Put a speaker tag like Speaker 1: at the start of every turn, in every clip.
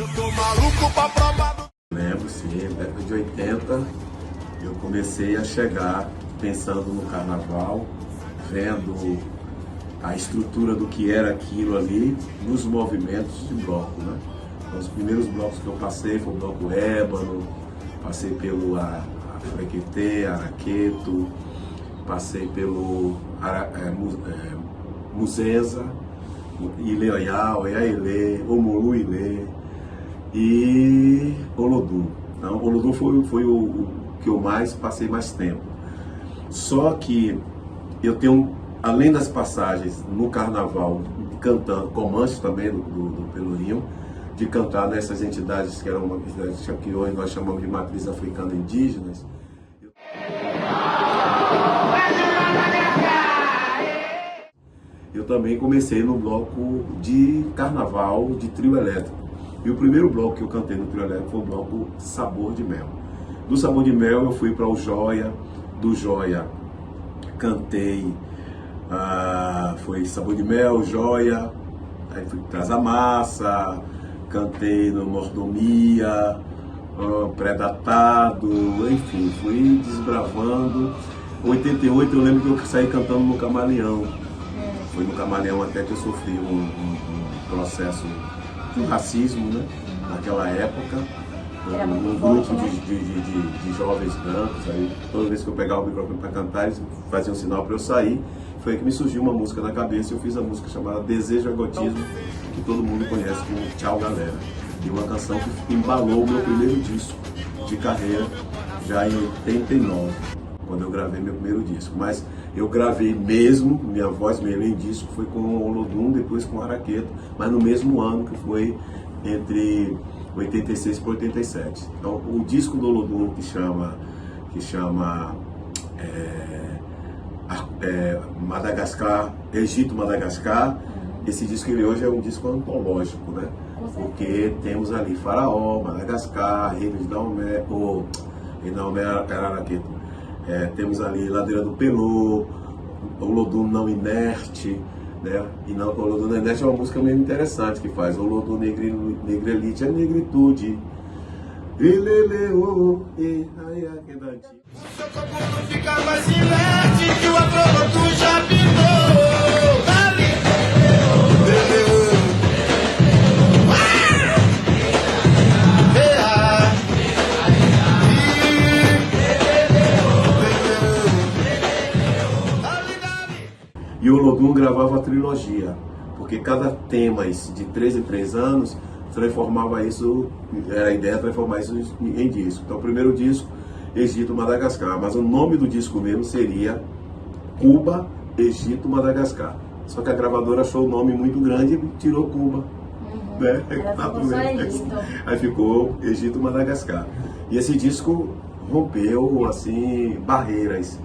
Speaker 1: Eu tô maluco pra provar do...
Speaker 2: Lembro, sim, na década de 80, eu comecei a chegar pensando no carnaval, vendo a estrutura do que era aquilo ali, nos movimentos de bloco, né? Então, os primeiros blocos que eu passei foi o bloco Ébano, passei pelo Frequetê, Araqueto, passei pelo Muzenza, Ileoial, Iaelê, Omolu Ilê e Olodum. Então, Olodum foi o que eu passei mais tempo. Só que eu tenho, além das passagens no carnaval, cantando, comanches também do Pelourinho, de cantar nessas entidades que eram uma entidade que hoje nós chamamos de matriz africana indígenas. Eu também comecei no bloco de carnaval de trio elétrico. E o primeiro bloco que eu cantei no trio elétrico foi o bloco Sabor de Mel. Do Sabor de Mel eu fui para o Joia, do Joia cantei, foi Sabor de Mel, Joia, aí fui para Traz a Massa, cantei no Mordomia, Pré-Datado, enfim, fui desbravando. Em 88 eu lembro que eu saí cantando no Camaleão. Foi no Camaleão até que eu sofri um processo de racismo, né? Naquela época. Um grupo de jovens brancos, aí toda vez que eu pegava o microfone para cantar, eles faziam um sinal para eu sair. Foi aí que me surgiu uma música na cabeça e eu fiz a música chamada Desejo Egotismo, que todo mundo conhece como Tchau Galera. E uma canção que embalou o meu primeiro disco de carreira, já em 89, quando eu gravei meu primeiro disco. Mas eu gravei mesmo, minha voz mesmo em disco foi com o Olodum, depois com o Araqueto, mas no mesmo ano, que foi entre 86 para 87. Então o disco do Olodum que chama Madagascar, Egito Madagascar, esse disco ele hoje é um disco antológico, né? Porque temos ali Faraó, Madagascar, Reinos de Daomé, Daomé era Araqueto. Temos ali Ladeira do Pelô, Olodum Não Inerte, né? E não, Olodum Não Inerte é uma música meio interessante que faz Olodum Negrelite, é negritude. Ileleu, e aí a quedante.
Speaker 1: Seu corpo não fica mais inerte que o Afrodônio já pintou. Ali,
Speaker 2: e o Olodum gravava a trilogia, porque cada tema de 3 em 3 anos transformava isso, era a ideia transformar isso em disco. Então o primeiro disco, Egito Madagascar, mas o nome do disco mesmo seria Cuba, Egito Madagascar. Só que a gravadora achou o nome muito grande e tirou Cuba. Né? Aí ficou Egito Madagascar. E esse disco rompeu assim barreiras.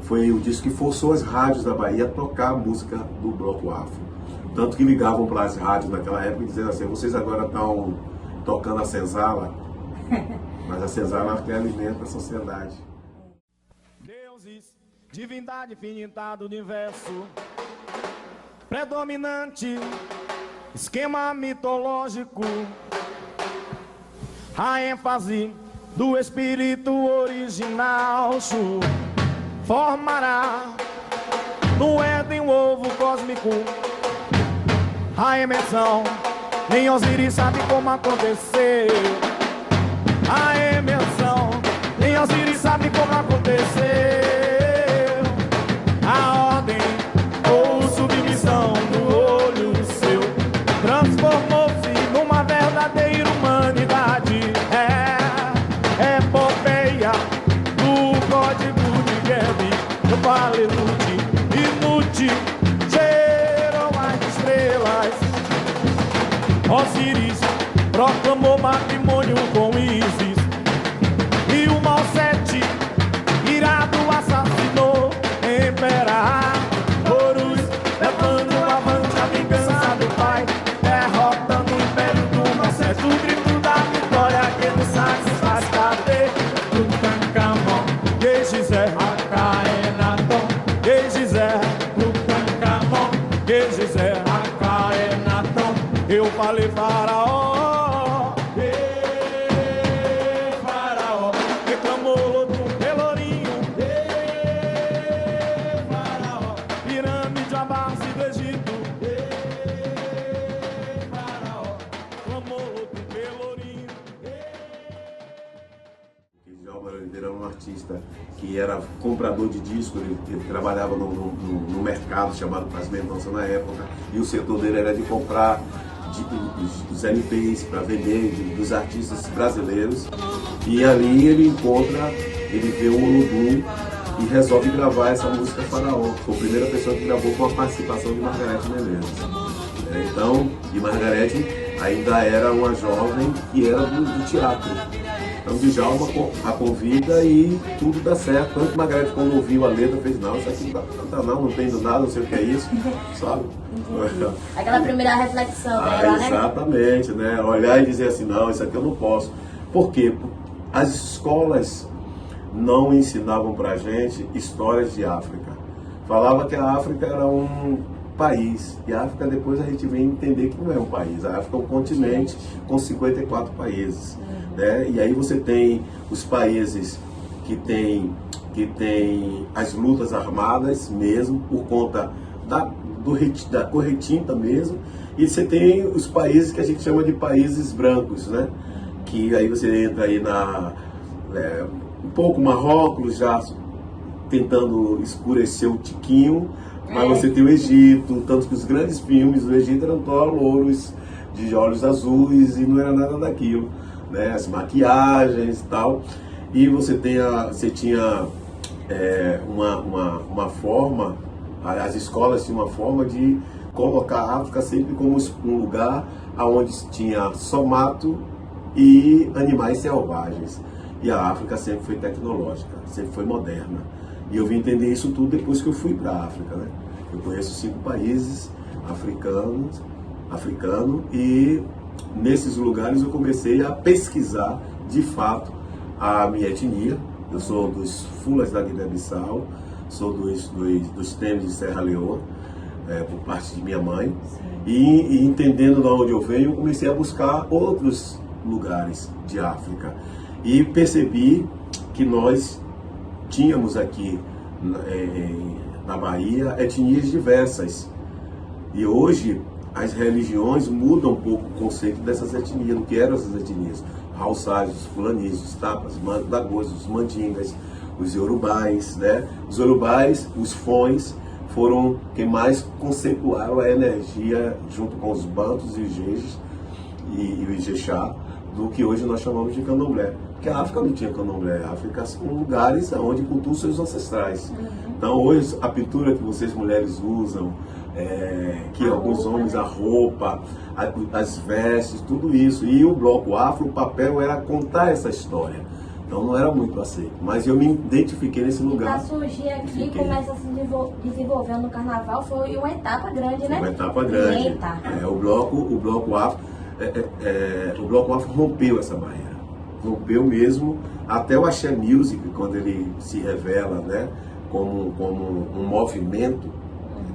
Speaker 2: Foi o disco que forçou as rádios da Bahia a tocar a música do Bloco Afro. Tanto que ligavam para as rádios naquela época e diziam assim: vocês agora estão tocando a senzala, mas a senzala é que alimenta a sociedade.
Speaker 3: Deuses, divindade infinita do universo, predominante, esquema mitológico, a ênfase do espírito original formará no Éden um ovo cósmico. A emersão, nem Osíris sabe como aconteceu. A emersão, nem Osíris sabe como aconteceu. A ordem ou submissão do olho seu transformou-se numa verdadeira humanidade. É epopeia do código de Guerre, do Valelude, inútil, cheiram as estrelas. Osíris proclamou matrimônio com Ísis, e o Mal Sete, irado, assassinou Empera. Horus, levando avante a vingança do pai, derrotando o império do Mal Sete. O grito da vitória que nos satisfaz. Cadê Tutankhamon, Gizé, Acaenaton, Gizé, Tutankhamon, Gizé, Acaenaton. Eu falei Faraó, amor do Pelourinho.
Speaker 2: Djalma Oliveira era um artista que era comprador de discos, ele trabalhava no mercado chamado Paz Mendonça na época, e o setor dele era de comprar os LPs para vender dos artistas brasileiros. E ali ele vê o Olodum e resolve gravar essa música Faraó. Foi a primeira pessoa que gravou com a participação de Margareth Menezes. Então, e Margareth ainda era uma jovem que era do teatro. Então Djalma a convida e tudo dá certo. Tanto que Margareth, quando ouviu a letra, fez: não, isso aqui não entendo nada, não sei o que é isso, sabe?
Speaker 4: Aquela primeira reflexão dela, né?
Speaker 2: Exatamente, né? Olhar e dizer assim: não, isso aqui eu não posso. Por quê? As escolas não ensinavam pra gente histórias de África. Falava que a África era um país, e a África depois a gente vem entender que não é um país. A África é um continente com 54 países. Né? E aí você tem os países que tem as lutas armadas mesmo, por conta da corretinta mesmo, e você tem os países que a gente chama de países brancos, né? Que aí você entra aí um pouco Marrocos, já tentando escurecer o tiquinho, mas você tem o Egito, tanto que os grandes filmes do Egito eram todos louros, de olhos azuis, e não era nada daquilo. Né, as maquiagens e tal, e você tinha uma forma, as escolas tinham uma forma de colocar a África sempre como um lugar onde tinha só mato e animais selvagens, e a África sempre foi tecnológica, sempre foi moderna, e eu vim entender isso tudo depois que eu fui para a África, né? Eu conheço 5 países africanos, e nesses lugares eu comecei a pesquisar de fato a minha etnia. Eu sou dos Fulas da Guiné-Bissau, sou dos Temes de Serra Leoa, por parte de minha mãe. E entendendo de onde eu venho, eu comecei a buscar outros lugares de África. E percebi que nós tínhamos aqui na Bahia etnias diversas. E hoje as religiões mudam um pouco o conceito dessas etnias, do que eram essas etnias. Haussás, os fulanis, os tapas, os mandagôs, os mandingas, os iorubais, né? Os iorubais, os fões, foram quem mais conceituaram a energia, junto com os bantos e os jejes e o ijexá, do que hoje nós chamamos de candomblé. Porque a África não tinha candomblé, a África são lugares onde cultuam seus ancestrais. Então hoje a pintura que vocês mulheres usam, que alguns homens, a roupa, as vestes, tudo isso. E o bloco afro, o papel era contar essa história. Então não era muito aceito. Mas eu me identifiquei nesse lugar.
Speaker 4: Para surgir aqui, começa a se desenvolver no carnaval, foi uma etapa grande, né?
Speaker 2: Uma etapa grande.
Speaker 4: Eita.
Speaker 2: O bloco afro, o bloco afro rompeu essa barreira. Rompeu mesmo, até o Axé Music, quando ele se revela, né, como um movimento,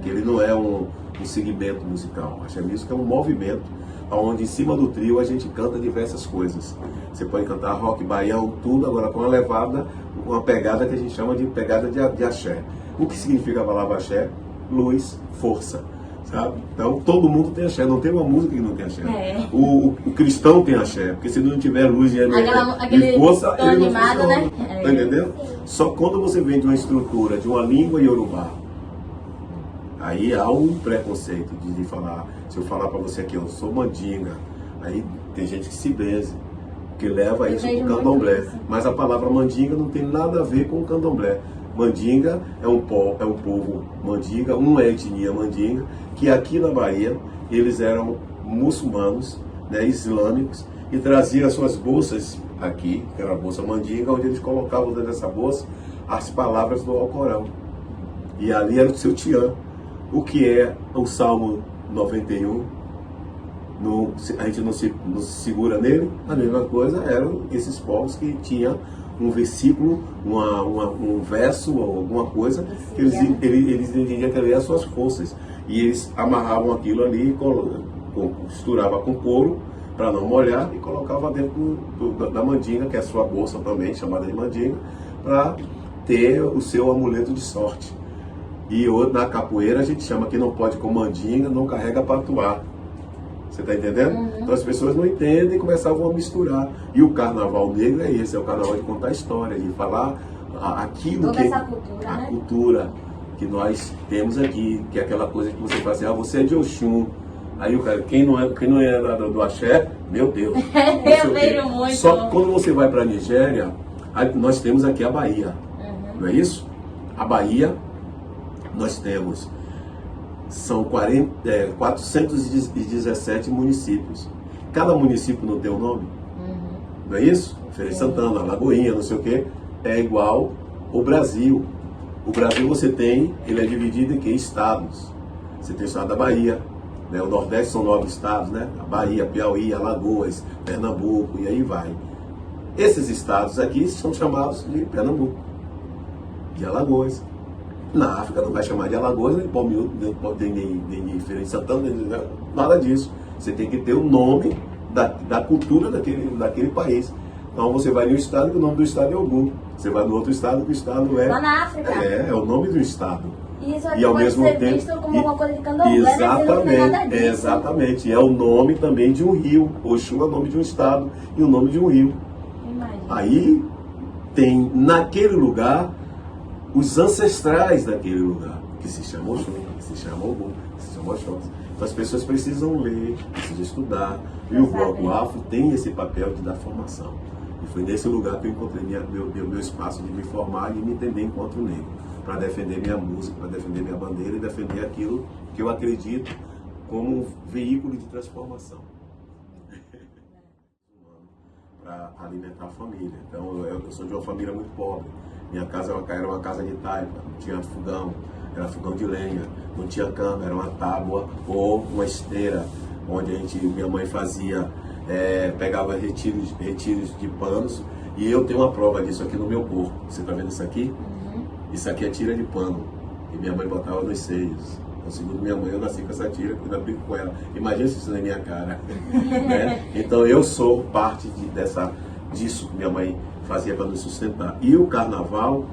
Speaker 2: que ele não é um segmento musical. O Axé Music é um movimento, onde em cima do trio a gente canta diversas coisas. Você pode cantar rock, baião, tudo, agora com uma levada, uma pegada que a gente chama de pegada de axé. O que significa a palavra axé? Luz, força. Sabe? Então todo mundo tem axé, não tem uma música que não tem axé. O cristão tem axé, porque se não tiver luz e força, ele não funciona, né? Tá entendendo? Só quando você vem de uma estrutura, de uma língua iorubá, aí há um preconceito de falar. Se eu falar para você que eu sou mandinga, aí tem gente que se benze, que leva isso pro candomblé. Mas a palavra mandinga não tem nada a ver com o candomblé. Mandinga é um povo mandinga, uma etnia mandinga, que aqui na Bahia eles eram muçulmanos, né, islâmicos, e traziam as suas bolsas aqui, que era a bolsa mandinga, onde eles colocavam dentro dessa bolsa as palavras do Alcorão. E ali era o seu tiã. O que é o Salmo 91? A gente não se segura nele. A mesma coisa eram esses povos que tinham um versículo, um verso ou alguma coisa, que eles entendiam que ali eram as suas forças. E eles amarravam aquilo ali, costuravam com couro para não molhar e colocavam dentro da mandinga, que é a sua bolsa também, chamada de mandinga, para ter o seu amuleto de sorte. E na capoeira a gente chama que não pode com mandinga, não carrega patuá. Você está entendendo? Então as pessoas não entendem e começavam a misturar. E o carnaval negro é esse, é o carnaval de contar história, de falar aquilo
Speaker 4: Toda
Speaker 2: que...
Speaker 4: essa cultura,
Speaker 2: a
Speaker 4: né?
Speaker 2: cultura que nós temos aqui, que é aquela coisa que você fala assim, você é de Oxum. Aí o cara, quem não é do axé, meu Deus.
Speaker 4: Eu vejo muito.
Speaker 2: Só que quando você vai para a Nigéria, aí nós temos aqui a Bahia, não é isso? A Bahia, nós temos, são 417 municípios. Cada município não tem um nome, não é isso? Feira de Santana, Lagoinha, não sei o quê, é igual o Brasil. O Brasil você tem, ele é dividido em que? Estados. Você tem o estado da Bahia, né? O Nordeste são 9 estados, né? A Bahia, Piauí, Alagoas, Pernambuco e aí vai. Esses estados aqui são chamados de Pernambuco, de Alagoas. Na África não vai chamar de Alagoas, nem de Feira de Santana, nada disso. Você tem que ter o nome da cultura daquele país. Então você vai em um estado que o nome do estado é Ogum. Você vai no outro estado que o estado é...
Speaker 4: Lá na África.
Speaker 2: É o nome do estado.
Speaker 4: E isso
Speaker 2: E ao
Speaker 4: pode
Speaker 2: mesmo
Speaker 4: ser
Speaker 2: tempo,
Speaker 4: visto como uma coisa de candomblé, mas não tem nada
Speaker 2: exatamente,
Speaker 4: disso.
Speaker 2: exatamente. É o nome também de um rio. Oxum é o nome de um estado e o nome de um rio.
Speaker 4: Imagina.
Speaker 2: Aí tem naquele lugar os ancestrais daquele lugar, que se chama Oxum, que se chama Ogum, que se chama Oxóssi. Então as pessoas precisam ler, precisam estudar. E o Bloco Afro tem esse papel de dar formação. E foi nesse lugar que eu encontrei meu espaço de me formar e me entender enquanto negro, para defender minha música, para defender minha bandeira e defender aquilo que eu acredito como um veículo de transformação para alimentar a família. Então eu sou de uma família muito pobre. Minha casa era uma casa de taipa, não tinha fogão, era fogão de lenha, não tinha cama, era uma tábua ou uma esteira, onde minha mãe fazia, pegava retiros de panos, e eu tenho uma prova disso aqui no meu corpo. Você está vendo isso aqui? Isso aqui é tira de pano, e minha mãe botava nos seios. Então, segundo minha mãe, eu nasci com essa tira, eu ainda brinco com ela. Imagina se isso na minha cara. Né? Então eu sou parte disso que minha mãe fazia para nos sustentar. E o carnaval,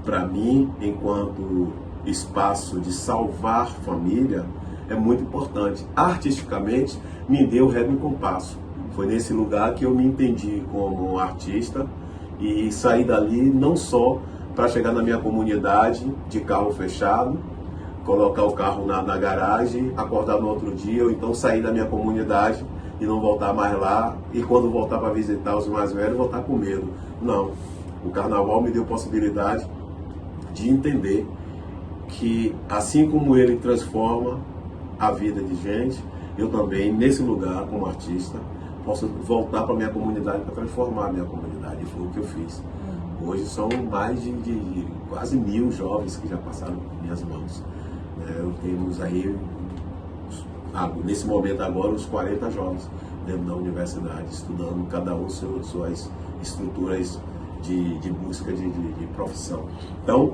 Speaker 2: para mim, enquanto espaço de salvar família, é muito importante. Artisticamente, me deu régua e compasso. Foi nesse lugar que eu me entendi como um artista e saí dali não só para chegar na minha comunidade de carro fechado, colocar o carro na garagem, acordar no outro dia, ou então sair da minha comunidade e não voltar mais lá, e quando voltar para visitar os mais velhos, voltar com medo. Não. O carnaval me deu possibilidade de entender que, assim como ele transforma a vida de gente, eu também, nesse lugar, como artista, posso voltar para a minha comunidade para transformar a minha comunidade. E foi o que eu fiz. Hoje são mais de quase 1000 jovens que já passaram por minhas mãos. Temos aí, nesse momento agora, uns 40 jovens dentro da universidade, estudando cada um suas estruturas de busca de profissão. Então,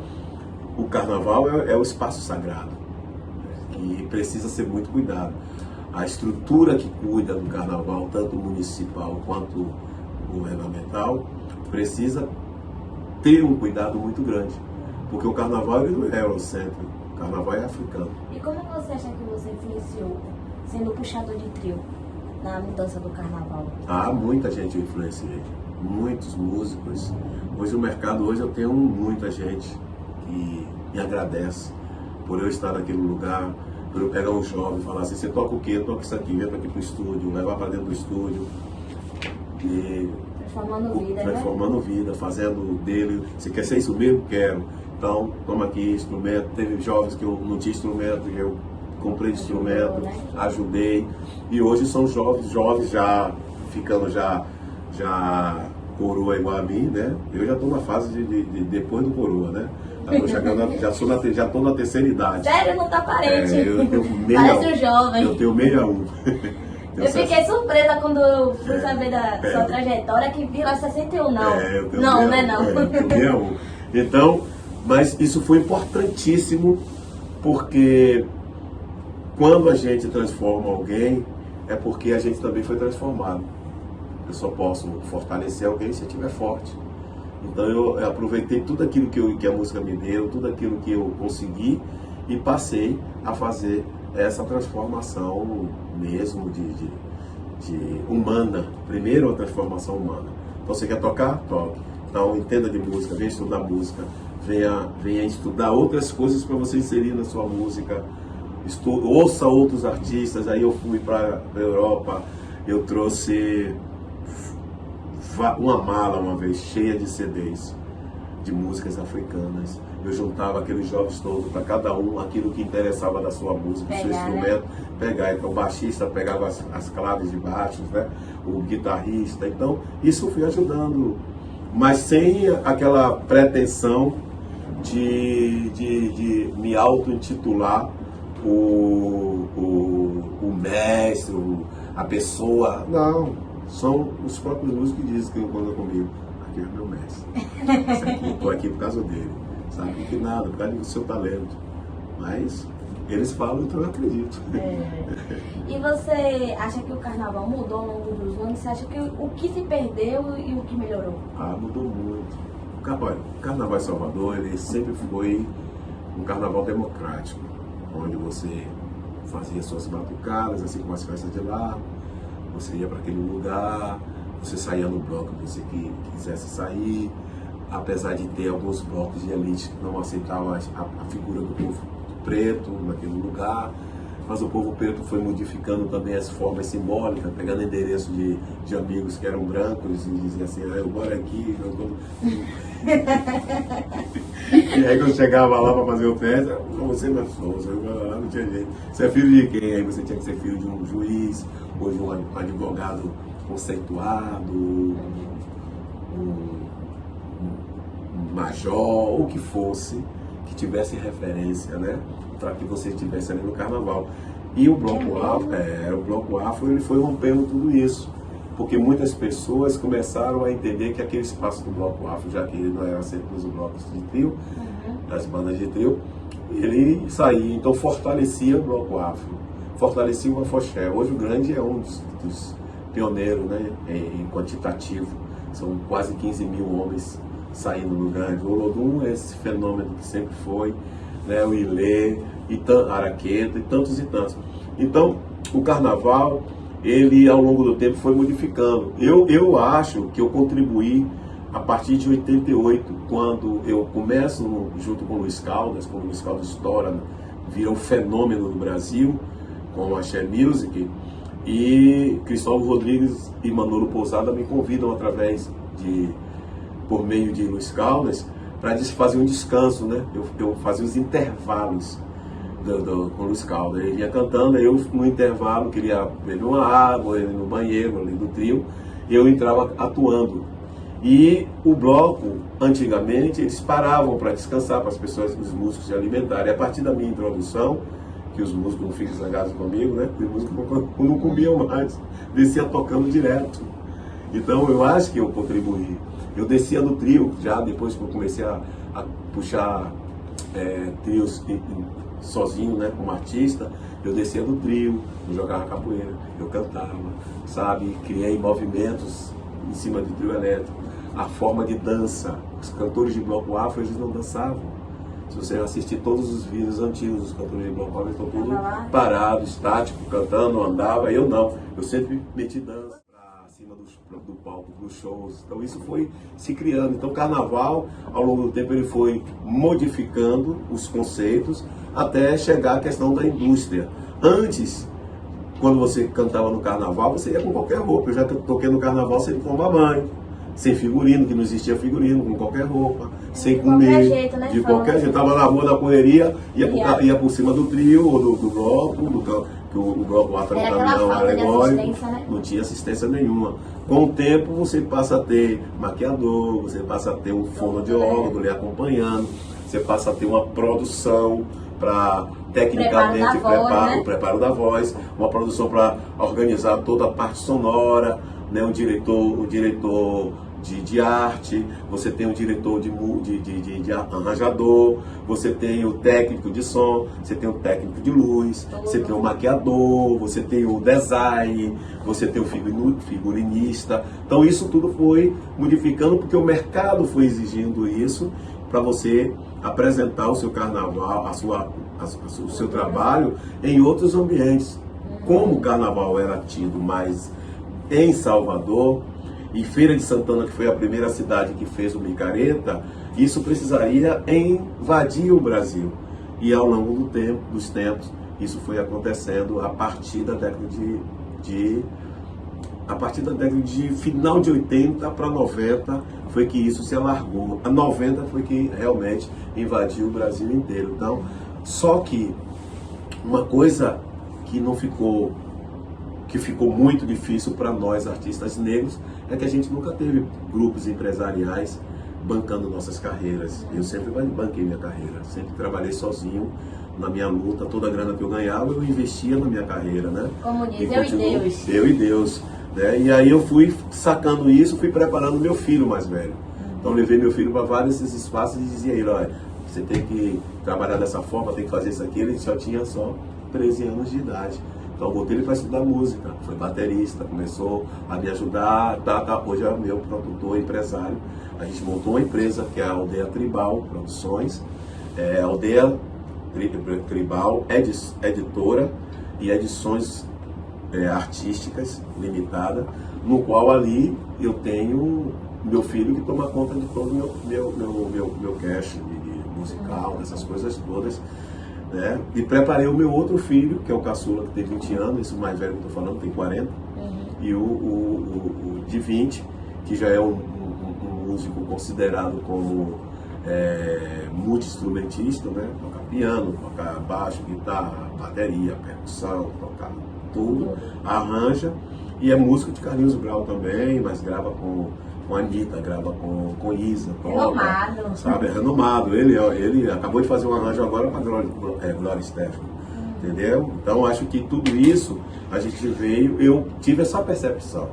Speaker 2: o carnaval é o espaço sagrado, que precisa ser muito cuidado. A estrutura que cuida do carnaval, tanto municipal quanto governamental, precisa ter um cuidado muito grande, porque o carnaval ele não é eurocêntrico, o carnaval é africano.
Speaker 4: E como você acha que você influenciou, sendo puxador de trio, na mudança do carnaval?
Speaker 2: Muita gente eu influenciei, muitos músicos. Hoje no mercado, eu tenho muita gente que me agradece por eu estar naquele lugar, por eu pegar um jovem e falar assim, você toca o quê? Eu toco isso aqui, vem aqui pro estúdio, levar para dentro do estúdio. E transformando vida, fazendo dele, você quer ser isso mesmo? Quero. Então, toma aqui instrumento. Teve jovens que eu não tinha instrumento, eu comprei instrumento, ajudei. E hoje são jovens já ficando já coroa igual a mim, né? Eu já estou na fase de depois do coroa, né? Tô chegando, já estou na terceira idade.
Speaker 4: Sério, não tá parente.
Speaker 2: Eu tenho
Speaker 4: Parece um jovem.
Speaker 2: Eu tenho 61.
Speaker 4: Eu fiquei surpresa quando eu fui saber da sua trajetória, que virou 61, não.
Speaker 2: Eu tenho
Speaker 4: não,
Speaker 2: 61,
Speaker 4: não é não.
Speaker 2: Eu tenho 61. Então, mas isso foi importantíssimo, porque quando a gente transforma alguém, é porque a gente também foi transformado. Eu só posso fortalecer alguém se eu estiver forte. Então eu aproveitei tudo aquilo que a música me deu, tudo aquilo que eu consegui e passei a fazer essa transformação mesmo de humana. Primeiro, a transformação humana. Então, você quer tocar? Toque. Então, entenda de música, venha estudar música, venha estudar outras coisas para você inserir na sua música. Ouça outros artistas. Aí eu fui para a Europa, eu trouxe uma mala uma vez cheia de CDs de músicas africanas. Eu juntava aqueles jovens todos, para cada um aquilo que interessava da sua música, do seu instrumento, pegar. Então o baixista pegava as claves de baixo, né? O guitarrista. Então isso fui ajudando, mas sem aquela pretensão de me auto-intitular o mestre, a pessoa. Não, são os próprios músicos que dizem que não contam comigo. Aqui é meu mestre. Estou aqui por causa dele. Sabe que nada, por causa do seu talento. Mas eles falam, então eu acredito.
Speaker 4: E você acha que o carnaval mudou ao longo dos anos? Você acha que o que se perdeu e o que melhorou?
Speaker 2: Mudou muito. O Carnaval em Salvador, ele sempre foi um carnaval democrático, onde você fazia suas batucadas, assim como as festas de lá, você ia para aquele lugar, você saía no bloco que você quisesse sair, apesar de ter alguns blocos de elite que não aceitavam a figura do povo preto naquele lugar, mas o povo preto foi modificando também as formas simbólicas, pegando endereço de amigos que eram brancos e dizia assim, eu moro aqui, e aí quando chegava lá para fazer o teste, você não é Souza, não tinha jeito. Você é filho de quem? Aí você tinha que ser filho de um juiz, ou de um advogado conceituado, um major, ou o que fosse, que tivesse referência, né? Para que você estivesse ali no carnaval. E o Bloco Afro, ele foi rompendo tudo isso, porque muitas pessoas começaram a entender que aquele espaço do Bloco Afro, já que ele não era sempre nos blocos de trio, das bandas de trio, ele saía, então fortalecia o Bloco Afro, fortalecia o Afoxé. Hoje o Grande é um dos pioneiros, né, em quantitativo, são quase 15 mil homens saindo no Grande. O Olodum é esse fenômeno que sempre foi, né, o Ilê, Araqueta e tantos. Então, o carnaval, ele ao longo do tempo foi modificando. Eu acho que eu contribuí a partir de 88, quando eu começo junto com o Luiz Caldas, quando o Luiz Caldas estoura, vira um fenômeno no Brasil, com o Axé Music, e Cristóvão Rodrigues e Manolo Pousada me convidam por meio de Luiz Caldas, para fazer um descanso, né? Eu fazia os intervalos com o Luiz Caldas. Ele ia cantando, eu no intervalo queria beber uma água, ele no banheiro, ali do trio, e eu entrava atuando. E o bloco, antigamente, eles paravam para descansar, para as pessoas, os músicos se alimentarem. E a partir da minha introdução, que os músicos não ficam zangados comigo, né? Os músicos não comiam mais, descia tocando direto. Então eu acho que eu contribuí. Eu descia no trio, já depois que eu comecei a puxar trios sozinho, né, como artista, eu descia no trio, eu jogava capoeira, eu cantava, sabe? Criei movimentos em cima do trio elétrico. A forma de dança, os cantores de Bloco Afro, eles não dançavam. Se você assistir todos os vídeos antigos dos cantores de Bloco Afro, eles estão tudo parado, estático, cantando, andava. Eu não, eu sempre meti dança acima do palco, dos shows. Então isso foi se criando. Então o carnaval, ao longo do tempo, ele foi modificando os conceitos até chegar à questão da indústria. Antes, quando você cantava no carnaval, você ia com qualquer roupa. Eu já toquei no carnaval sem tomar banho, sem figurino, que não existia figurino, com qualquer roupa, sem comer,
Speaker 4: jeito, né?
Speaker 2: de qualquer jeito. Estava na rua da correria, ia por cima do trio, ou do bloco, que o bloco Afro era um caminhão alegórico, né? Não tinha assistência nenhuma. Com o tempo, você passa a ter maquiador, você passa a ter um fonoaudiólogo lhe acompanhando, você passa a ter uma produção para, tecnicamente, o preparo da voz, uma produção para organizar toda a parte sonora, né? Um diretor de arte, você tem o diretor de arranjador, você tem o técnico de som, você tem o técnico de luz, você tem o maquiador, você tem o design, você tem o figurinista. Então isso tudo foi modificando porque o mercado foi exigindo isso para você apresentar o seu carnaval, o seu trabalho em outros ambientes. Como o carnaval era tido mais em Salvador, e Feira de Santana, que foi a primeira cidade que fez o micareta, isso precisaria invadir o Brasil. E ao longo dos tempos, isso foi acontecendo a partir da década de final de 80 para 90, foi que isso se alargou. A 90 foi que realmente invadiu o Brasil inteiro. Então, só que uma coisa que não ficou, que ficou muito difícil para nós artistas negros, é que a gente nunca teve grupos empresariais bancando nossas carreiras. Eu sempre banquei minha carreira, sempre trabalhei sozinho na minha luta. Toda a grana que eu ganhava eu investia na minha carreira, né?
Speaker 4: Como diz, eu e Deus.
Speaker 2: Eu e Deus, né? E aí eu fui sacando isso, fui preparando meu filho mais velho. Então eu levei meu filho para vários desses espaços e dizia a ele, olha, você tem que trabalhar dessa forma, tem que fazer isso aqui. Ele só tinha 13 anos de idade. Então eu botei ele para estudar música, foi baterista, começou a me ajudar, hoje é meu produtor, empresário. A gente montou uma empresa que é a Aldeia Tribal Produções, Aldeia Tribal Editora e Edições Artísticas Limitada, no qual ali eu tenho meu filho que toma conta de todo o meu cash de musical, dessas coisas todas. Né? E preparei o meu outro filho, que é o caçula, que tem 20 anos, esse mais velho que eu estou falando, tem 40, e o de 20, que já é um músico considerado como multi-instrumentista, né? Toca piano, toca baixo, guitarra, bateria, percussão, toca tudo, arranja, e é músico de Carlinhos Brau também, mas grava com a Anitta, grava com Isa,
Speaker 4: renomado.
Speaker 2: Sabe, é renomado. Ele acabou de fazer um arranjo agora para Glória Estefan, entendeu? Então acho que tudo isso a gente veio, eu tive essa percepção.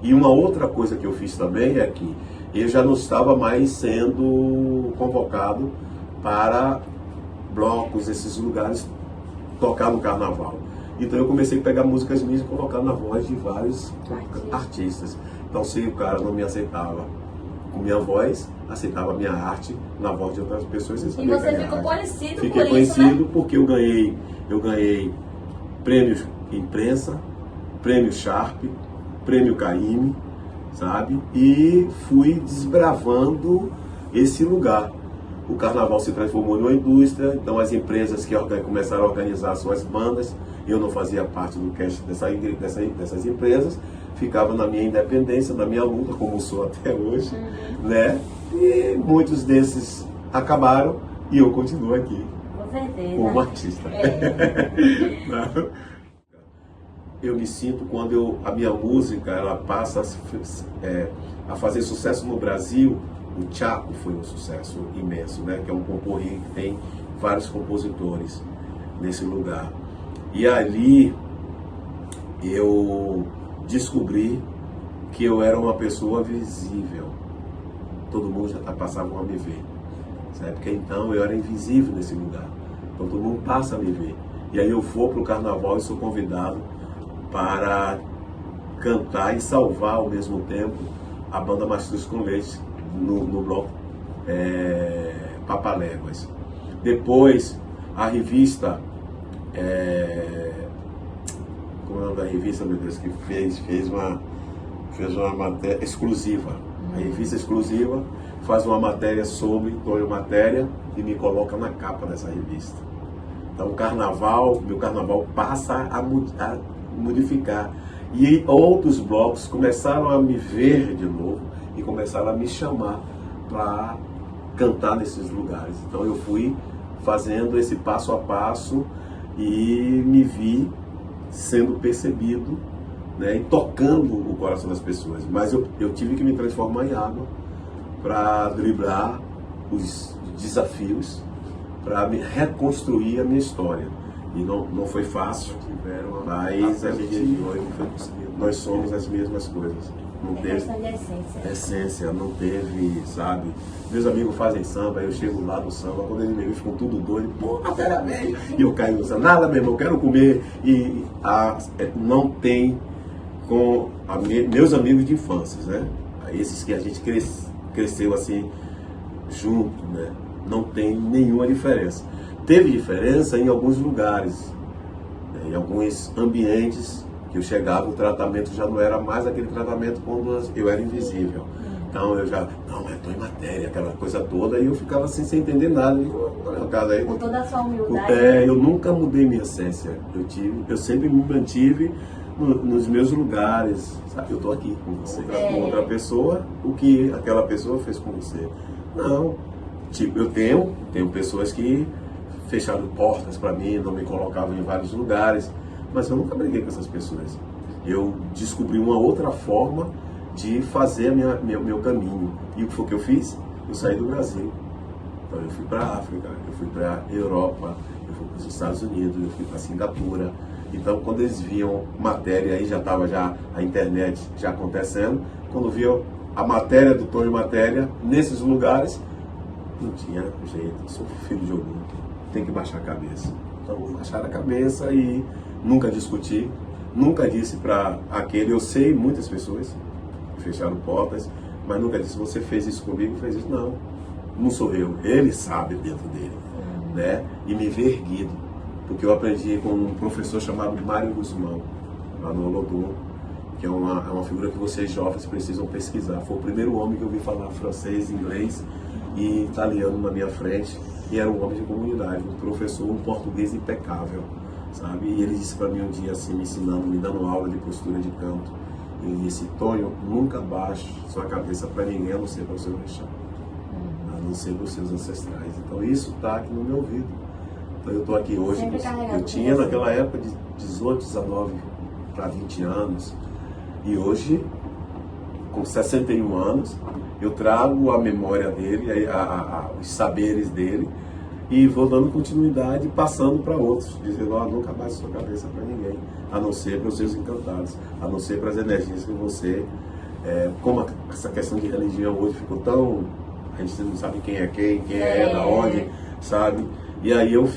Speaker 2: E uma outra coisa que eu fiz também é que eu já não estava mais sendo convocado para blocos, esses lugares, tocar no carnaval. Então eu comecei a pegar músicas minhas e colocar na voz de vários artistas. Então, se o cara não me aceitava com minha voz, aceitava a minha arte na voz de outras pessoas.
Speaker 4: E você ficou conhecido
Speaker 2: Fiquei
Speaker 4: por isso,
Speaker 2: conhecido,
Speaker 4: né?
Speaker 2: porque eu ganhei prêmios imprensa, prêmio Sharp, prêmio Caymmi, sabe? E fui desbravando esse lugar. O carnaval se transformou numa indústria, então as empresas que começaram a organizar suas bandas, eu não fazia parte do cast dessas empresas, ficava na minha independência, na minha luta, como sou até hoje, né? E muitos desses acabaram e eu continuo aqui.
Speaker 4: Com certeza.
Speaker 2: Como artista. Eu me sinto quando a minha música ela passa a fazer sucesso no Brasil. O Chaco foi um sucesso imenso, né? Que é um concorrido que tem vários compositores nesse lugar. E ali eu descobri que eu era uma pessoa visível. Todo mundo já passava a me ver, sabe? Porque então eu era invisível nesse lugar. Então todo mundo passa a me ver. E aí eu vou para o carnaval e sou convidado para cantar e salvar ao mesmo tempo a banda Mastruz com Leite no bloco Papaléguas. Depois a revista, como é o nome da revista, meu Deus, que fez uma matéria exclusiva. A revista exclusiva faz uma matéria sobre Tonho Matéria e me coloca na capa dessa revista. Então o meu carnaval passa a modificar. E outros blocos começaram a me ver de novo e começaram a me chamar para cantar nesses lugares. Então eu fui fazendo esse passo a passo e me vi sendo percebido, né, e tocando o coração das pessoas. Mas eu tive que me transformar em água para driblar os desafios, para reconstruir a minha história. E não foi fácil, mas a gente hoje nós somos as mesmas coisas. Não teve
Speaker 4: questão de
Speaker 2: essência, não teve, sabe? Meus amigos fazem samba, eu chego lá no samba, quando eles me veem, ficam tudo doido, pô, peraí, e eu caio usando nada, meu irmão, eu quero comer. E não tem com meus amigos de infância, né? Esses que a gente cresceu assim, junto, né? Não tem nenhuma diferença. teve diferença em alguns lugares, né, em alguns ambientes que eu chegava, o tratamento já não era mais aquele tratamento quando eu era invisível. Então eu já, não, eu estou em matéria, aquela coisa toda, e eu ficava assim sem entender nada.
Speaker 4: Com toda a sua humildade.
Speaker 2: Eu nunca mudei minha essência. Eu sempre me mantive nos meus lugares, sabe? Eu estou aqui com você, com outra pessoa, o que aquela pessoa fez com você. Não, tipo, eu tenho pessoas que fecharam portas para mim, não me colocavam em vários lugares, mas eu nunca briguei com essas pessoas. Eu descobri uma outra forma de fazer meu caminho. E o que foi que eu fiz? Eu saí do Brasil. Então eu fui para a África, eu fui para a Europa, eu fui para os Estados Unidos, eu fui para Singapura. Então quando eles viam matéria, aí já estava a internet já acontecendo, quando viam a matéria do Tom de Matéria nesses lugares, não tinha jeito, sou filho de algum, tem que baixar a cabeça. Então baixaram a cabeça e nunca discuti, nunca disse para aquele, eu sei muitas pessoas fecharam portas, mas nunca disse, você fez isso comigo, fez isso, não sou eu, ele sabe dentro dele, né? E me vê erguido, porque eu aprendi com um professor chamado Mário Guzmão, lá no Olodum, que é uma figura que vocês jovens precisam pesquisar. Foi o primeiro homem que eu vi falar francês, inglês e italiano na minha frente, e era um homem de comunidade, um professor, um português impecável, sabe? E ele disse para mim um dia assim, me ensinando, me dando aula de postura de canto, ele disse, Tonho, nunca baixe sua cabeça para ninguém, a não ser para o seu chão, a não ser para os seus ancestrais. Então isso está aqui no meu ouvido. Então eu estou aqui hoje, eu tinha naquela época de 18, 19 para 20 anos, e hoje, com 61 anos, eu trago a memória dele, os saberes dele, e vou dando continuidade, passando para outros, dizendo, nunca baixe sua cabeça para ninguém, a não ser para os seus encantados, a não ser para as energias que você... como essa questão de religião hoje ficou tão... A gente não sabe quem é quem é da onde, sabe? E aí eu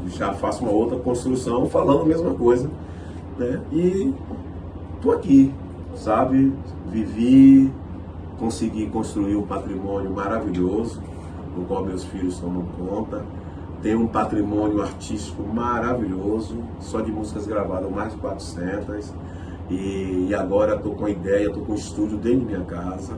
Speaker 2: já faço uma outra construção falando a mesma coisa, né? E estou aqui, sabe? Vivi, consegui construir um patrimônio maravilhoso, no qual meus filhos tomam conta. Tenho um patrimônio artístico maravilhoso, só de músicas gravadas, mais de 400. E agora estou com a ideia, estou com um estúdio dentro de minha casa,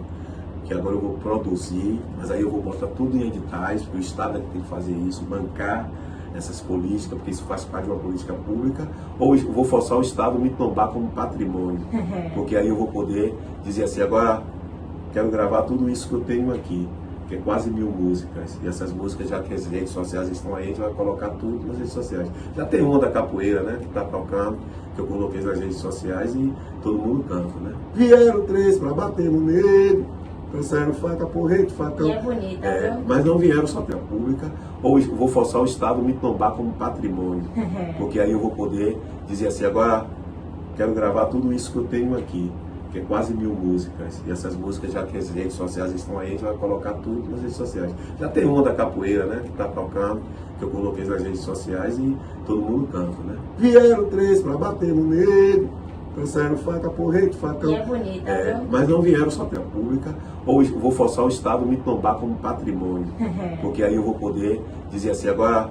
Speaker 2: que agora eu vou produzir, mas aí eu vou botar tudo em editais, porque o Estado é que tem que fazer isso, bancar essas políticas, porque isso faz parte de uma política pública, ou eu vou forçar o Estado a me tombar como patrimônio, porque aí eu vou poder dizer assim, agora quero gravar tudo isso que eu tenho aqui, que é quase 1000 músicas, e essas músicas, já que as redes sociais estão aí, a gente vai colocar tudo nas redes sociais. Já tem uma da capoeira, né, que está tocando, que eu coloquei nas redes sociais e todo mundo canta, né? Vieram 3 para bater no negro, trouxeram faca, porrete, facão.
Speaker 4: E é bonita, viu?
Speaker 2: Mas não vieram só para a pública, ou eu vou forçar o Estado a me tombar como patrimônio, porque aí eu vou poder dizer assim, agora quero gravar tudo isso que eu tenho aqui, que é quase 1000 músicas, e essas músicas, já que as redes sociais estão aí, a gente vai colocar tudo nas redes sociais. Já tem uma da capoeira, né, que está tocando, que eu coloquei nas redes sociais e todo mundo canta, né? Vieram 3 para bater no negro, trouxeram faca, porrete, facão.
Speaker 4: E é bonita, viu?
Speaker 2: Mas não vieram só para a pública, ou eu vou forçar o Estado a me tombar como patrimônio, porque aí eu vou poder dizer assim, agora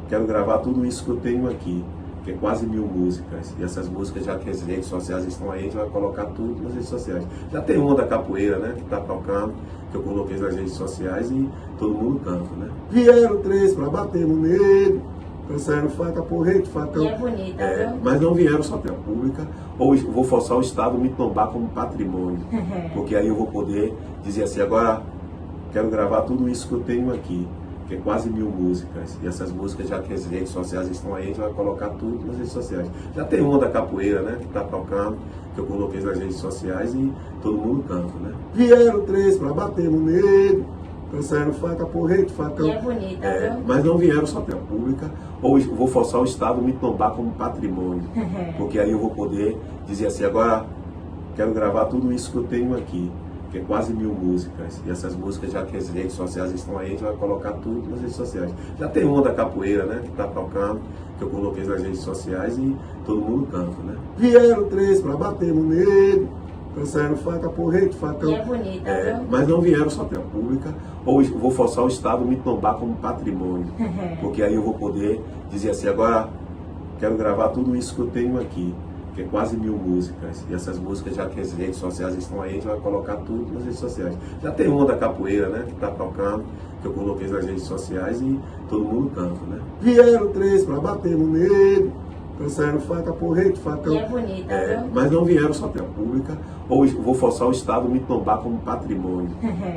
Speaker 2: quero gravar tudo isso que eu tenho aqui, que é quase 1000 músicas, e essas músicas, já que as redes sociais estão aí, a gente vai colocar tudo nas redes sociais. Já tem uma da capoeira, né, que está tocando, que eu coloquei nas redes sociais e todo mundo canta, né? Vieram 3 para bater no negro, trouxeram faca, porrete, facão.
Speaker 4: E é bonita, viu?
Speaker 2: Mas não vieram só para a pública, ou eu vou forçar o Estado a me tombar como patrimônio, porque aí eu vou poder dizer assim, agora quero gravar tudo isso que eu tenho aqui, que é quase 1000 músicas, e essas músicas, já que as redes sociais estão aí, a gente vai colocar tudo nas redes sociais. Já tem uma da capoeira, né, que está tocando, que eu coloquei nas redes sociais e todo mundo canta, né? Vieram 3 para bater no negro, trouxeram faca, porrete, facão.
Speaker 4: E é bonita, viu?
Speaker 2: Mas não vieram só para a pública, ou eu vou forçar o Estado a me tombar como patrimônio, porque aí eu vou poder dizer assim, agora quero gravar tudo isso que eu tenho aqui, que é quase 1000 músicas, e essas músicas, já que as redes sociais estão aí, a gente vai colocar tudo nas redes sociais. Já tem uma da capoeira, né, que está tocando, que eu coloquei nas redes sociais e todo mundo canta, né? Vieram 3 para bater no negro, Trouxeram faca, porrete, facão.
Speaker 4: E é bonita, viu?
Speaker 2: Mas não vieram só para a pública, ou vou forçar o Estado a me tombar como patrimônio. Porque aí eu vou poder dizer assim, agora quero gravar tudo isso que eu tenho aqui, que é quase 1000 músicas. E essas músicas, já que as redes sociais estão aí, a gente vai colocar tudo nas redes sociais. Já tem uma da capoeira, né, que está tocando, que eu coloquei nas redes sociais e todo mundo canta, né? Vieram 3 para bater no negro, trouxeram faca, porrete, facão.
Speaker 4: E é bonita, viu?
Speaker 2: Mas não vieram só para a pública, ou vou forçar o Estado a me tombar como patrimônio.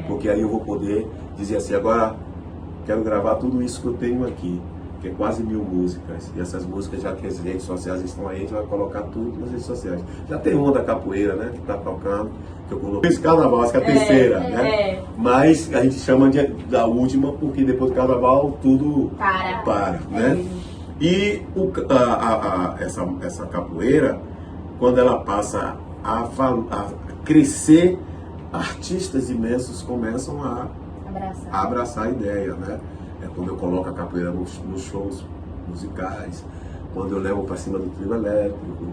Speaker 2: Porque aí eu vou poder dizer assim, agora quero gravar tudo isso que eu tenho aqui, que é quase 1000 músicas. E essas músicas, já que as redes sociais estão aí, a gente vai colocar tudo nas redes sociais. Já tem uma da capoeira, né, que está tocando, que eu coloquei esse carnaval, acho que é a terceira, né? Mas a gente chama da última, porque depois do carnaval tudo para, né? E essa capoeira, quando ela passa a crescer, artistas imensos começam a abraçar a ideia, né? É quando eu coloco a capoeira nos shows musicais, quando eu levo para cima do trio elétrico,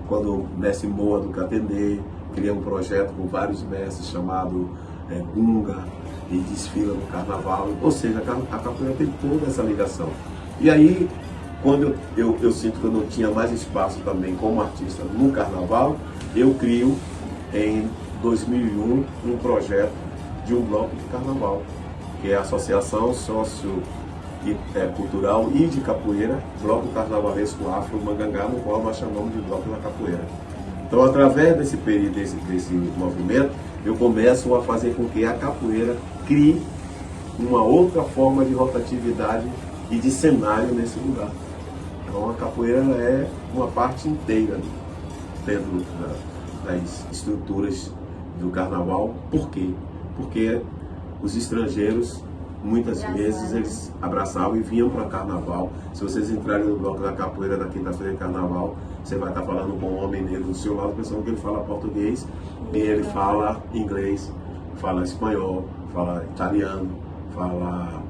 Speaker 2: quando o mestre Moa do Catendê cria um projeto com vários mestres chamado Gunga e desfila no carnaval. Ou seja, a capoeira tem toda essa ligação. E aí, quando eu sinto que eu não tinha mais espaço também como artista no carnaval, eu crio em 2001 um projeto de um bloco de carnaval, que é a Associação Cultural e de Capoeira, Bloco Carnavalesco Afro Mangangá, no qual nós chamamos de Bloco da Capoeira. Então, através desse período, desse movimento, eu começo a fazer com que a capoeira crie uma outra forma de rotatividade e de cenário nesse lugar. Então, a capoeira é uma parte inteira dentro das estruturas do carnaval. Por quê? Porque os estrangeiros, muitas vezes, eles abraçavam e vinham para carnaval. Se vocês entrarem no bloco da capoeira na quinta-feira de carnaval, você vai estar falando com um homem negro do seu lado, pensando que ele fala português, e ele fala inglês, fala espanhol, fala italiano, fala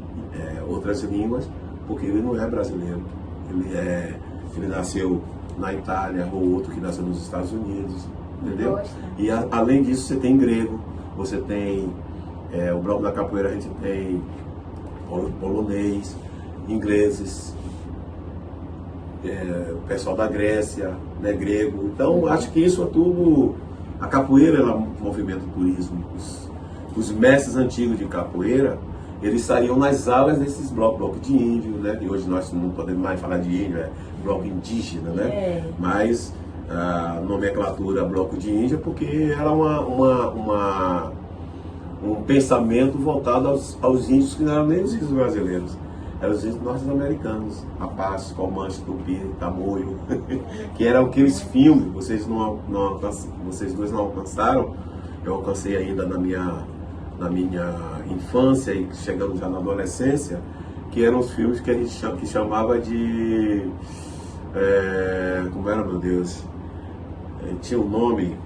Speaker 2: outras línguas, porque ele não é brasileiro. Ele nasceu na Itália, ou outro que nasceu nos Estados Unidos, entendeu? E além disso, você tem grego, você tem o bloco da capoeira, a gente tem polonês, ingleses, o pessoal da Grécia, né, grego. Então, acho que isso é tudo. A capoeira, ela movimenta o turismo. Os mestres antigos de capoeira, eles saíam nas alas desses blocos de índio, né? E hoje nós não podemos mais falar de índio, é bloco indígena, né? Mas a nomenclatura bloco de índio é porque era um pensamento voltado aos índios que não eram nem os índios brasileiros, eram os índios norte-americanos, Apache, Comanche, Tupi, Tamoio, que eram aqueles filmes, vocês dois não alcançaram, eu alcancei ainda na minha infância e chegando já na adolescência, que eram os filmes que a gente chamava de... como era, meu Deus? Tinha um nome,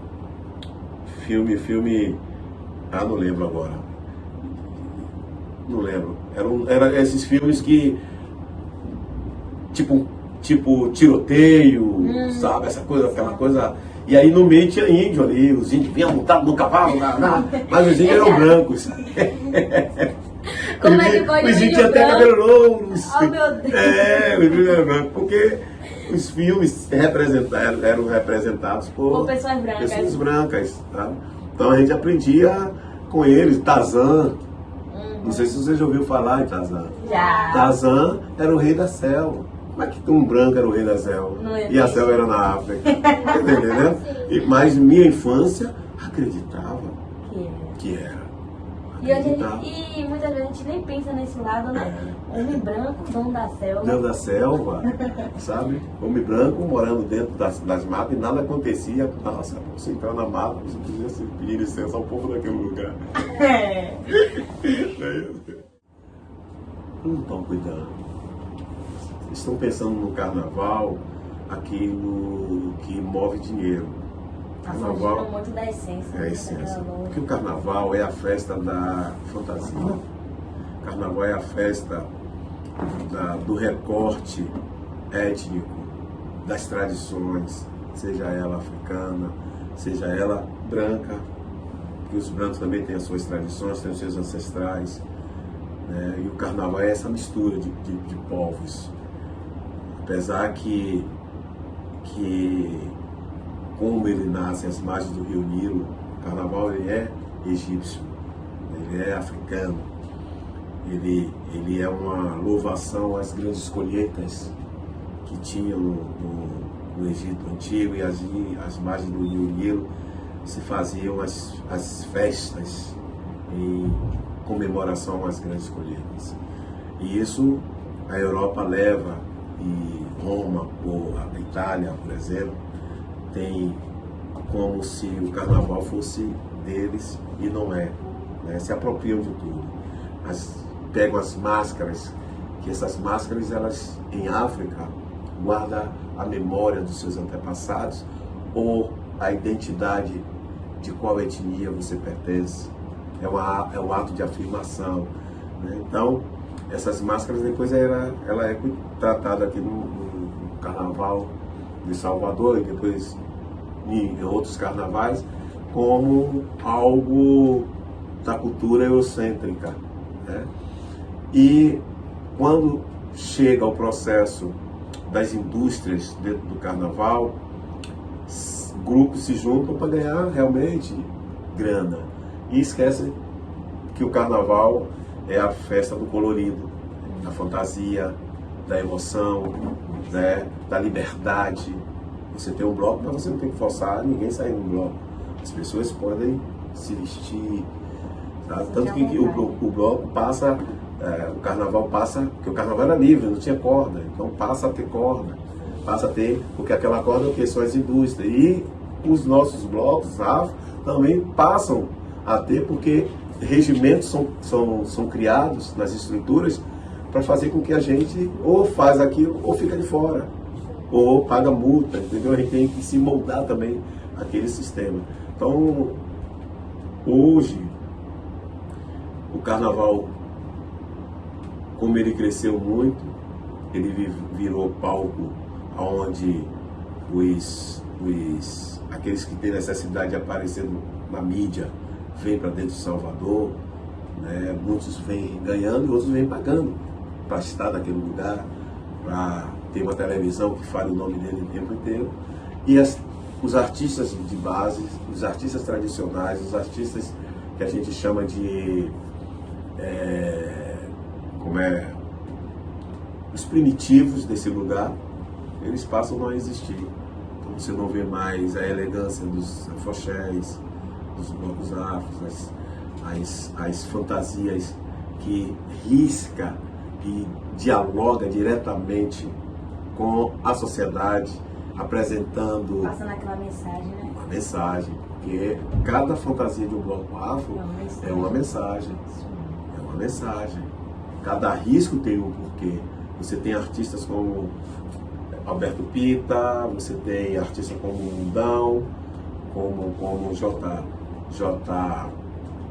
Speaker 2: filme... não lembro agora. Não lembro. Eram esses filmes que... Tipo tiroteio, sabe? Aquela coisa... E aí no meio tinha índio ali, os índios vinham montados no cavalo, mas os índios eram brancos.
Speaker 4: Como é que pode
Speaker 2: os índios tinham até cabelo louros.
Speaker 4: Oh, meu Deus.
Speaker 2: Os índios eram brancos, porque os filmes eram representados por pessoas brancas, tá? Então a gente aprendia com eles, Tarzan. Não sei se você já ouviu falar em Tarzan.
Speaker 4: Já.
Speaker 2: Tarzan era o rei da selva. Como é que um branco era o rei da selva? E a selva era na África. Entendeu? Mas minha infância acreditava que era.
Speaker 4: E muitas vezes a gente nem pensa nesse lado, né? Homem branco, dono da selva.
Speaker 2: Dono da selva, sabe? Homem branco morando dentro das matas e nada acontecia. Nossa, você entrar na mata, você podia pedir licença ao povo daquele lugar. Não estão cuidando. Estão pensando no carnaval, aquilo que move dinheiro.
Speaker 4: Carnaval muito da essência.
Speaker 2: É a essência. Porque o carnaval é a festa da fantasia. O carnaval é a festa do recorte étnico, das tradições, seja ela africana, seja ela branca, que os brancos também têm as suas tradições, têm os seus ancestrais, né? E o carnaval é essa mistura de povos. Apesar que como ele nasce às margens do rio Nilo, o carnaval ele é egípcio, ele é africano, ele é uma louvação às grandes colheitas que tinham no Egito Antigo, e às margens do rio Nilo se faziam as festas em comemoração às grandes colheitas. E isso a Europa leva, e Roma ou a Itália, por exemplo, tem como se o carnaval fosse deles, e não é, né? Se apropriam de tudo. Pegam as máscaras, que essas máscaras, elas em África, guardam a memória dos seus antepassados ou a identidade de qual etnia você pertence. É um ato de afirmação, né? Então, essas máscaras depois ela é tratada aqui no Carnaval de Salvador, e depois em outros carnavais, como algo da cultura eurocêntrica, né? E quando chega o processo das indústrias dentro do carnaval, grupos se juntam para ganhar realmente grana e esquecem que o carnaval é a festa do colorido, da fantasia, da emoção, né, da liberdade. Você tem um bloco, mas você não tem que forçar ninguém sair no bloco. As pessoas podem se vestir, tá? Tanto que o bloco passa, o carnaval passa, porque o carnaval era livre, não tinha corda, então passa a ter corda, passa a ter, porque aquela corda é o que? São as indústrias. E os nossos blocos afro também passam a ter, porque regimentos são criados nas estruturas para fazer com que a gente ou faz aquilo ou fica de fora, ou paga multa, entendeu? A gente tem que se moldar também aquele sistema. Então, hoje, o carnaval, como ele cresceu muito, ele virou palco onde aqueles que têm necessidade de aparecer na mídia vêm para dentro de Salvador, né? Muitos vêm ganhando e outros vêm pagando para estar naquele lugar, para ter uma televisão que fale o nome dele o tempo inteiro. E os artistas de base, os artistas tradicionais, os artistas que a gente chama de os primitivos desse lugar, eles passam a não existir. Então você não vê mais a elegância dos afoxés, dos blocos afros, as fantasias que risca e dialoga diretamente com a sociedade, apresentando...
Speaker 4: Passando aquela mensagem, né?
Speaker 2: Uma mensagem, porque cada fantasia de um bloco afro é uma mensagem. É uma mensagem. Cada risco tem um porquê. Você tem artistas como Alberto Pita, você tem artistas como Mundão, como J.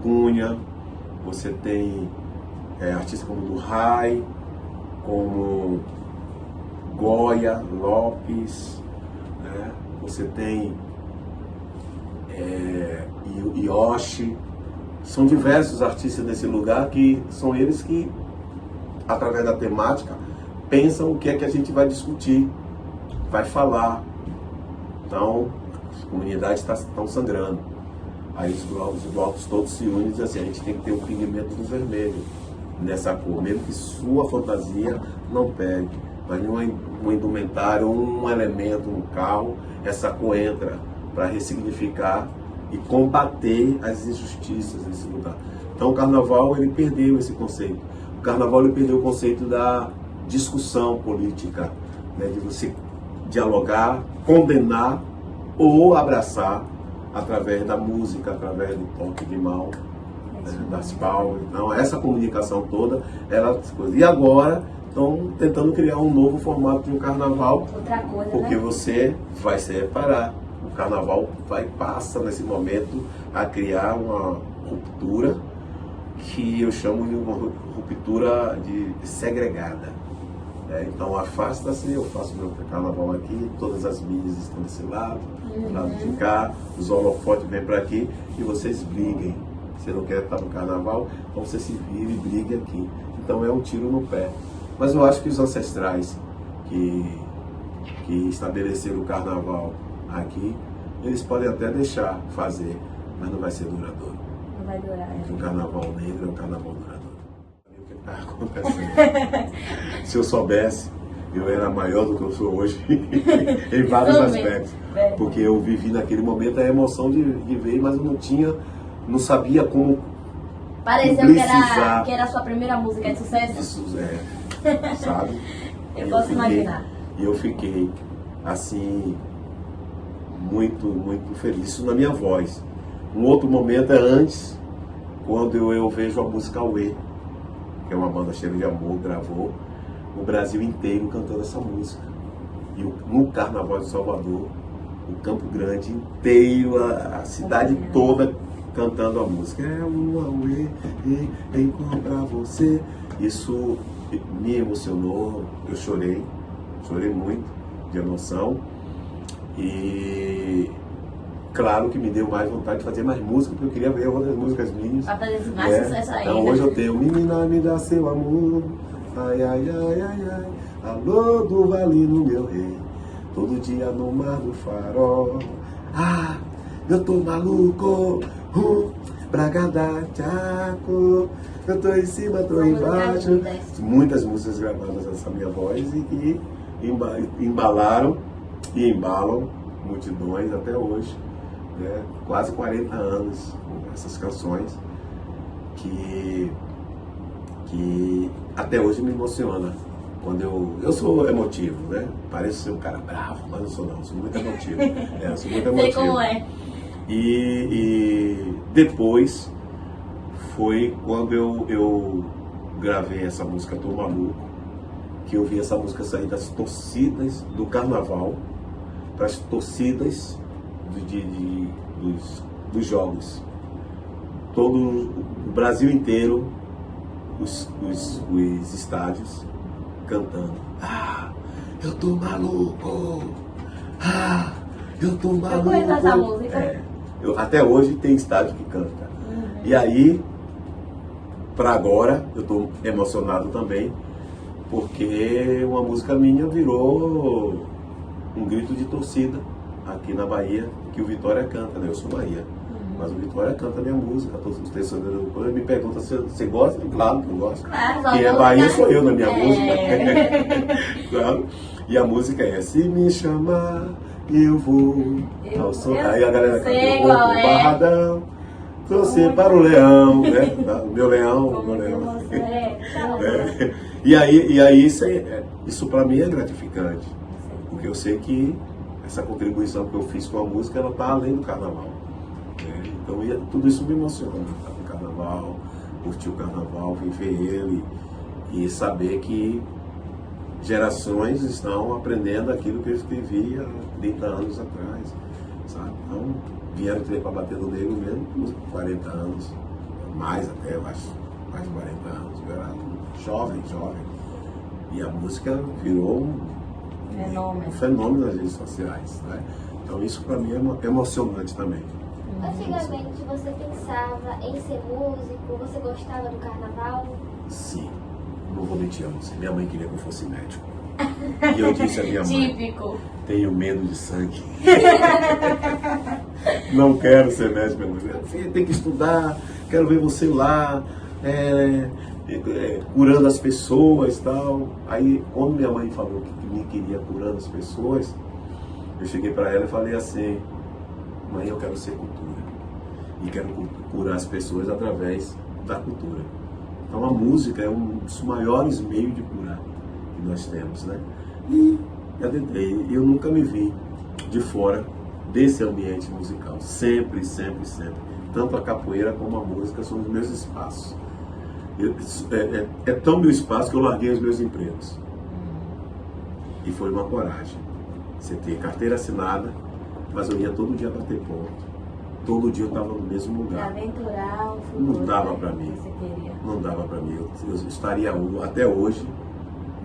Speaker 2: Cunha, você tem artistas como do Rai, como Goya Lopes, né? Você tem Yoshi. São diversos artistas desse lugar que são eles que, através da temática, pensam o que é que a gente vai discutir, vai falar. Então, as comunidades estão sangrando. Aí os blocos todos se unem e dizem assim: a gente tem que ter o pigmento do vermelho nessa cor, mesmo que sua fantasia não pegue. Mas um indumentário, um elemento, um carro, essa cor entra para ressignificar e combater as injustiças desse lugar. Então o carnaval, ele perdeu esse conceito. O carnaval, ele perdeu o conceito da discussão política, né, de você dialogar, condenar ou abraçar através da música, através do toque de mão, né, das palmas. Então essa comunicação toda, e agora estão tentando criar um novo formato de um carnaval.
Speaker 4: Outra coisa,
Speaker 2: porque
Speaker 4: né?
Speaker 2: você vai se reparar, o carnaval passa nesse momento a criar uma ruptura que eu chamo de uma ruptura segregada. Então afasta-se, eu faço meu carnaval aqui, todas as mídias estão desse lado, do lado de cá, os holofotes vêm para aqui e vocês briguem. Você não quer estar no carnaval, então você se vira e brigue aqui. Então é um tiro no pé. Mas eu acho que os ancestrais que estabeleceram o carnaval aqui, eles podem até deixar fazer, mas não vai ser duradouro.
Speaker 4: Não vai durar.
Speaker 2: Porque o carnaval negro é um carnaval duradouro. O que está acontecendo? Se eu soubesse, eu era maior do que eu sou hoje, em vários aspectos. Porque eu vivi naquele momento a emoção de ver, mas eu não sabia como
Speaker 4: pareceu que era a sua primeira música de sucesso?
Speaker 2: Isso, sabe?
Speaker 4: Eu posso imaginar.
Speaker 2: E eu fiquei, assim, muito, muito feliz. Isso na minha voz. Um outro momento é antes, quando eu vejo a música Aue, que é uma banda Cheiro de Amor, gravou o Brasil inteiro cantando essa música. E no Carnaval de Salvador, o Campo Grande inteiro, a cidade toda cantando a música. É um Aue, encontrar você. Isso me emocionou, eu chorei muito de emoção. E claro que me deu mais vontade de fazer mais música, porque eu queria ver outras músicas minhas.
Speaker 4: Pra fazer mais sucesso ainda.
Speaker 2: Então hoje eu tenho Menina, me dá seu amor, ai, ai, ai, ai, ai, alô do Vale no meu rei, todo dia no mar do farol, ah, eu tô maluco, Bragadá, Tchaco, eu tô em cima, tô embaixo. Muitas músicas gravadas nessa minha voz e que embalaram e embalam multidões até hoje, né? Quase 40 anos com essas canções que até hoje me emociona. Quando eu sou emotivo, né? Pareço ser um cara bravo, mas não sou não, sou muito emotivo. Eu sou muito emotivo.
Speaker 4: Sei como é.
Speaker 2: E depois foi quando eu gravei essa música Tô Maluco, que eu vi essa música sair das torcidas do carnaval para as torcidas dos jogos. Todo o Brasil inteiro, os estádios cantando. Ah, eu tô maluco! Ah, eu tô maluco!
Speaker 4: Eu conheço essa música.
Speaker 2: Até hoje tem estádio que canta. E aí, para agora, eu tô emocionado também, porque uma música minha virou um grito de torcida aqui na Bahia, que o Vitória canta, né? Eu sou Bahia. Mas o Vitória canta a minha música, todos os torcedores do Vitória me perguntam se você gosta, claro que eu gosto.
Speaker 4: Claro,
Speaker 2: quem é Bahia sou eu na minha música. Claro. E a música é Se Me Chamar, Eu Vou. Aí a galera canta, eu vou pro Barradão, torcer para o leão, né? O meu leão, E aí isso para mim é gratificante, porque eu sei que essa contribuição que eu fiz com a música, ela está além do carnaval. Então tudo isso me emociona, tá? O carnaval, curtir o carnaval, viver ele e saber que gerações estão aprendendo aquilo que eu escrevi há 30 anos atrás, sabe? Então vieram ter para bater no negro mesmo com 40 anos, mais até, eu acho, mais de 40 anos, eu era jovem. E a música virou um fenômeno nas redes sociais, né? Então isso para mim é emocionante também.
Speaker 5: Antigamente você pensava em ser músico? Você gostava do carnaval?
Speaker 2: Sim, não vou mentir a você. Minha mãe queria que eu fosse médico. E eu disse à minha mãe:
Speaker 4: Típico.
Speaker 2: Tenho medo de sangue. Não quero ser médico, minha mãe. Filha, tem que estudar, quero ver você lá, curando as pessoas e tal. Aí, quando minha mãe falou que me queria curando as pessoas, eu cheguei para ela e falei assim: mãe, eu quero ser cultura. E quero curar as pessoas através da cultura. Então a música é um dos maiores meios de curar que nós temos, né? E adentrei. Eu nunca me vi de fora desse ambiente musical. Sempre. Tanto a capoeira como a música são os meus espaços. É tão meu espaço que eu larguei os meus empregos. E foi uma coragem. Você ter carteira assinada, mas eu ia todo dia bater ponto. Todo dia eu estava no mesmo lugar.
Speaker 4: Aventurar o futuro.
Speaker 2: Não dava para mim. Não dava para mim. Eu estaria até hoje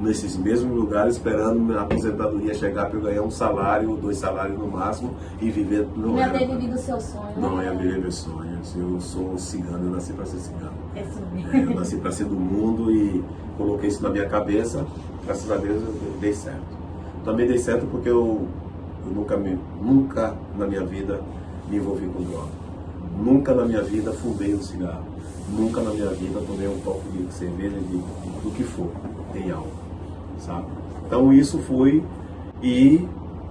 Speaker 2: nesses mesmos lugares, esperando a aposentadoria chegar para eu ganhar um salário, 2 salários no máximo e viver.
Speaker 4: Não ia ter vivido o seu sonho.
Speaker 2: Não ia viver meu sonho. Eu sou cigano, eu nasci para ser cigano.
Speaker 4: Esse
Speaker 2: Eu nasci para ser do mundo e coloquei isso na minha cabeça. Graças a Deus eu dei certo. Também dei certo porque eu nunca na minha vida me envolvi com droga. Nunca na minha vida fumei um cigarro. Nunca na minha vida tomei um copo de cerveja, do que for, tem álcool, sabe? Então isso foi, e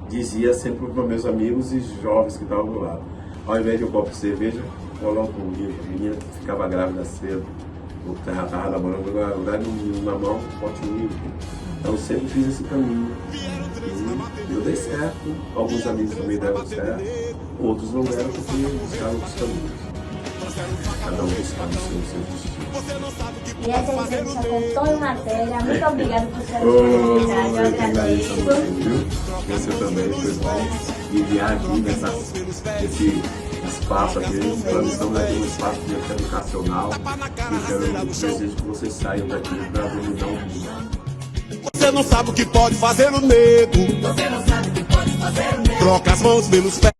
Speaker 2: dizia sempre para meus amigos e jovens que estavam do lado: ao invés de um copo de cerveja, coloca um livro. A menina ficava grávida cedo, o terra namorando, lugar na mão, bote um livro. Então eu sempre fiz esse caminho. E eu dei certo, alguns amigos também deram certo, outros não deram porque buscaram outros caminhos. Cada um buscando o seu destino.
Speaker 4: E essa entrevista com Tonho Matéria. Muito obrigada por sua disponibilidade. Eu agradeço.
Speaker 2: Você também foi bom guiar aqui nesse espaço aqui. Nós estamos aqui no espaço educacional. E eu desejo que vocês saiam daqui para dominar o mundo.
Speaker 1: Você não sabe o que pode fazer o nego. Troca as mãos pelos pés.